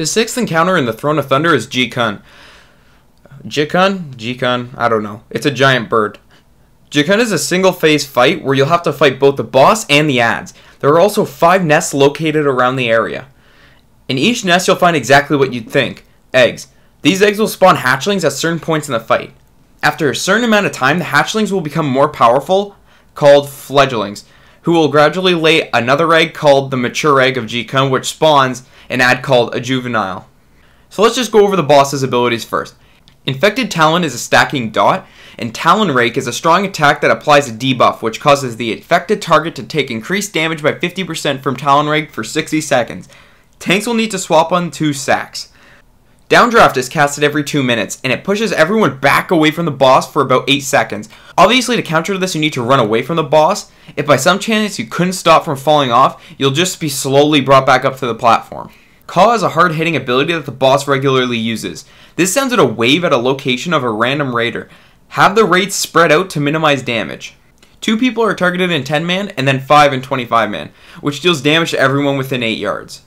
His sixth encounter in the Throne of Thunder is Ji'Kun. Ji'Kun? I don't know. It's a giant bird. Ji'Kun is a single-phase fight where you'll have to fight both the boss and the adds. There are also 5 nests located around the area. In each nest you'll find exactly what you'd think: eggs. These eggs will spawn hatchlings at certain points in the fight. After a certain amount of time, the hatchlings will become more powerful, called fledglings, who will gradually lay another egg called the mature egg of Ji'Kun, which spawns an add called a juvenile. So let's just go over the boss's abilities first. Infected Talon is a stacking dot, and Talon Rake is a strong attack that applies a debuff, which causes the affected target to take increased damage by 50% from Talon Rake for 60 seconds. Tanks will need to swap on 2 sacks. Downdraft is casted every 2 minutes, and it pushes everyone back away from the boss for about 8 seconds. Obviously, to counter this, you need to run away from the boss. If by some chance you couldn't stop from falling off, you'll just be slowly brought back up to the platform. Caw is a hard-hitting ability that the boss regularly uses. This sends out a wave at a location of a random raider. Have the raids spread out to minimize damage. 2 people are targeted in 10-man, and then 5 in 25-man, which deals damage to everyone within 8 yards.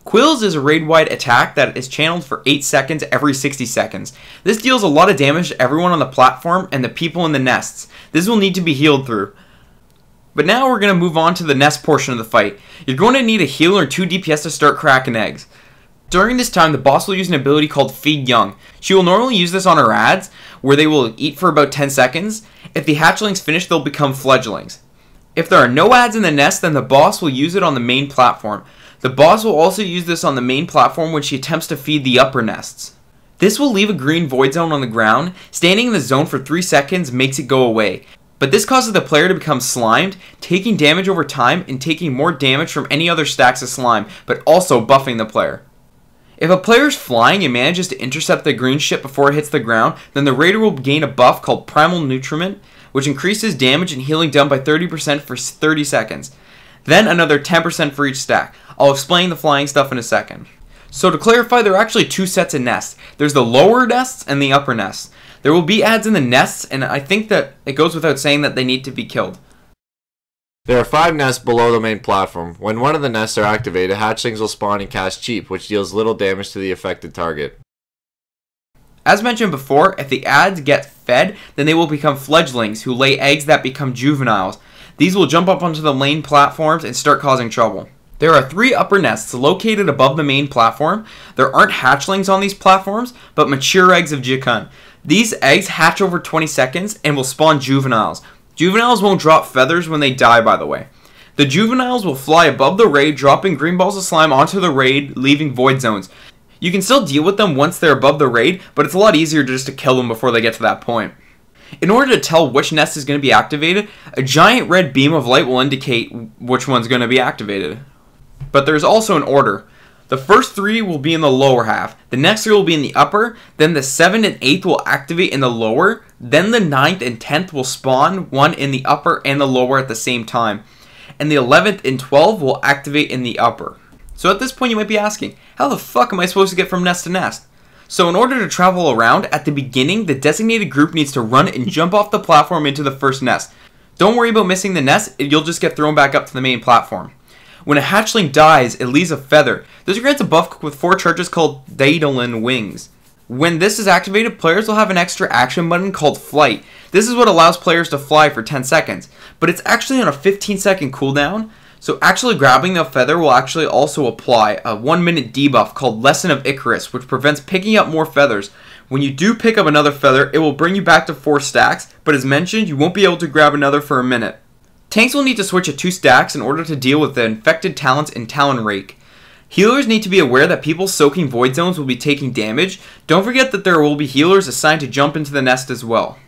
Quills is a raid-wide attack that is channeled for 8 seconds every 60 seconds. This deals a lot of damage to everyone on the platform and the people in the nests. This will need to be healed through. But now we're going to move on to the nest portion of the fight. You're going to need a healer and 2 DPS to start cracking eggs. During this time, the boss will use an ability called Feed Young. She will normally use this on her adds, where they will eat for about 10 seconds. If the hatchlings finish, they'll become fledglings. If there are no adds in the nest, then the boss will use it on the main platform. The boss will also use this on the main platform when she attempts to feed the upper nests. This will leave a green void zone on the ground. Standing in the zone for 3 seconds makes it go away. But this causes the player to become slimed, taking damage over time and taking more damage from any other stacks of slime, but also buffing the player. If a player is flying and manages to intercept the green ship before it hits the ground, then the raider will gain a buff called Primal Nutriment, which increases damage and healing done by 30% for 30 seconds. Then another 10% for each stack. I'll explain the flying stuff in a second. So to clarify, there are actually 2 sets of nests. There's the lower nests and the upper nests. There will be adds in the nests, and I think that it goes without saying that they need to be killed. There are 5 nests below the main platform. When one of the nests are activated, hatchlings will spawn and cast Cheap, which deals little damage to the affected target. As mentioned before, if the adds get fed, then they will become fledglings who lay eggs that become juveniles. These will jump up onto the main platforms and start causing trouble. There are 3 upper nests located above the main platform. There aren't hatchlings on these platforms, but mature eggs of Ji'Kun. These eggs hatch over 20 seconds and will spawn juveniles. Juveniles won't drop feathers when they die, by the way. The juveniles will fly above the raid, dropping green balls of slime onto the raid, leaving void zones. You can still deal with them once they're above the raid, but it's a lot easier just to kill them before they get to that point. In order to tell which nest is going to be activated, a giant red beam of light will indicate which one's going to be activated. But there's also an order. The first 3 will be in the lower half, the next 3 will be in the upper, then the 7th and 8th will activate in the lower, then the 9th and 10th will spawn one in the upper and the lower at the same time, and the 11th and 12th will activate in the upper. So at this point you might be asking, how the fuck am I supposed to get from nest to nest? So in order to travel around, at the beginning, the designated group needs to run and jump off the platform into the first nest. Don't worry about missing the nest, you'll just get thrown back up to the main platform. When a hatchling dies, it leaves a feather. This grants a buff with 4 charges called Daedalin Wings. When this is activated, players will have an extra action button called Flight. This is what allows players to fly for 10 seconds, but it's actually on a 15-second cooldown, so actually grabbing the feather will actually also apply a 1-minute debuff called Lesson of Icarus, which prevents picking up more feathers. When you do pick up another feather, it will bring you back to 4 stacks, but as mentioned, you won't be able to grab another for a minute. Tanks will need to switch at 2 stacks in order to deal with the infected talents in Talon Rake. Healers need to be aware that people soaking void zones will be taking damage. Don't forget that there will be healers assigned to jump into the nest as well.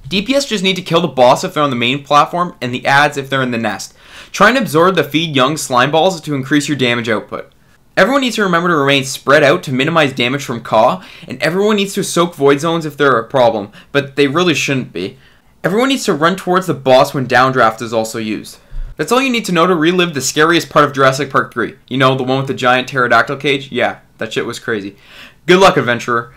DPS just need to kill the boss if they're on the main platform, and the adds if they're in the nest. Try and absorb the Feed Young slime balls to increase your damage output. Everyone needs to remember to remain spread out to minimize damage from Caw, and everyone needs to soak void zones if they're a problem, but they really shouldn't be. Everyone needs to run towards the boss when Downdraft is also used. That's all you need to know to relive the scariest part of Jurassic Park 3. You know, the one with the giant pterodactyl cage? Yeah, that shit was crazy. Good luck, adventurer.